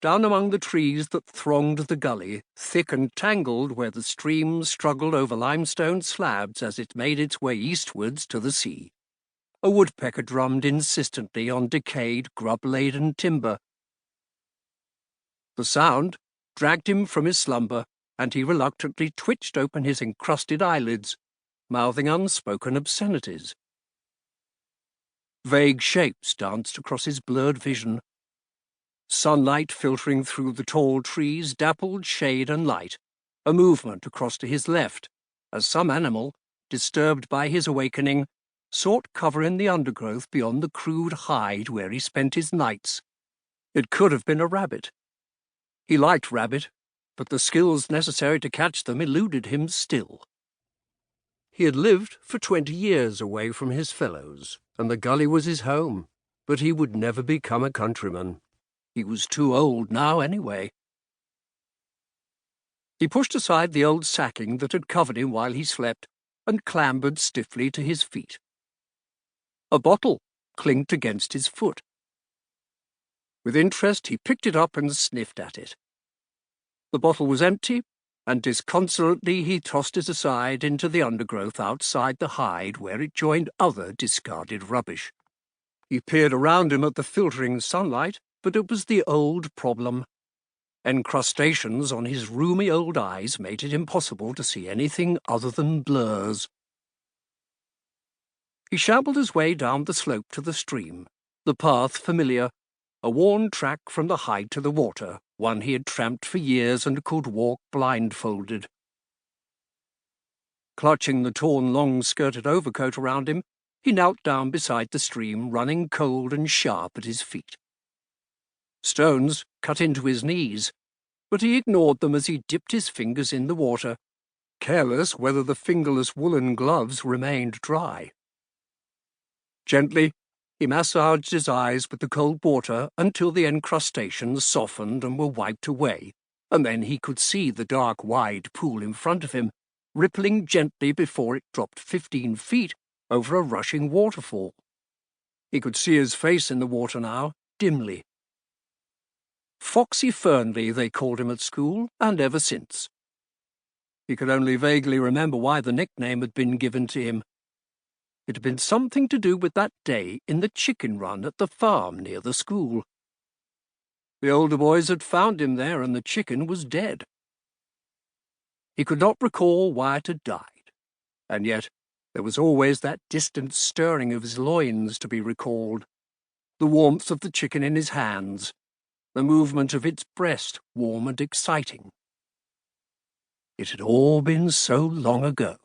Down among the trees that thronged the gully, thick and tangled where the stream struggled over limestone slabs as it made its way eastwards to the sea, a woodpecker drummed insistently on decayed, grub-laden timber. The sound dragged him from his slumber, and he reluctantly twitched open his encrusted eyelids, mouthing unspoken obscenities. Vague shapes danced across his blurred vision. Sunlight filtering through the tall trees dappled shade and light, a movement across to his left, as some animal, disturbed by his awakening, sought cover in the undergrowth beyond the crude hide where he spent his nights. It could have been a rabbit. He liked rabbit, but the skills necessary to catch them eluded him still. He had lived for 20 years away from his fellows, and the gully was his home, but he would never become a countryman. He was too old now, anyway. He pushed aside the old sacking that had covered him while he slept and clambered stiffly to his feet. A bottle clinked against his foot. With interest, he picked it up and sniffed at it. The bottle was empty, and disconsolately he tossed it aside into the undergrowth outside the hide where it joined other discarded rubbish. He peered around him at the filtering sunlight, but it was the old problem. Encrustations on his rheumy old eyes made it impossible to see anything other than blurs. He shambled his way down the slope to the stream, the path familiar, a worn track from the hide to the water, one he had tramped for years and could walk blindfolded. Clutching the torn long-skirted overcoat around him, he knelt down beside the stream, running cold and sharp at his feet. Stones cut into his knees, but he ignored them as he dipped his fingers in the water, careless whether the fingerless woolen gloves remained dry. Gently, he massaged his eyes with the cold water until the encrustations softened and were wiped away, and then he could see the dark, wide pool in front of him, rippling gently before it dropped 15 feet over a rushing waterfall. He could see his face in the water now, dimly. Foxy Fernley, they called him at school, and ever since. He could only vaguely remember why the nickname had been given to him. It had been something to do with that day in the chicken run at the farm near the school. The older boys had found him there, and the chicken was dead. He could not recall why it had died, and yet there was always that distant stirring of his loins to be recalled, the warmth of the chicken in his hands, the movement of its breast, warm and exciting. It had all been so long ago.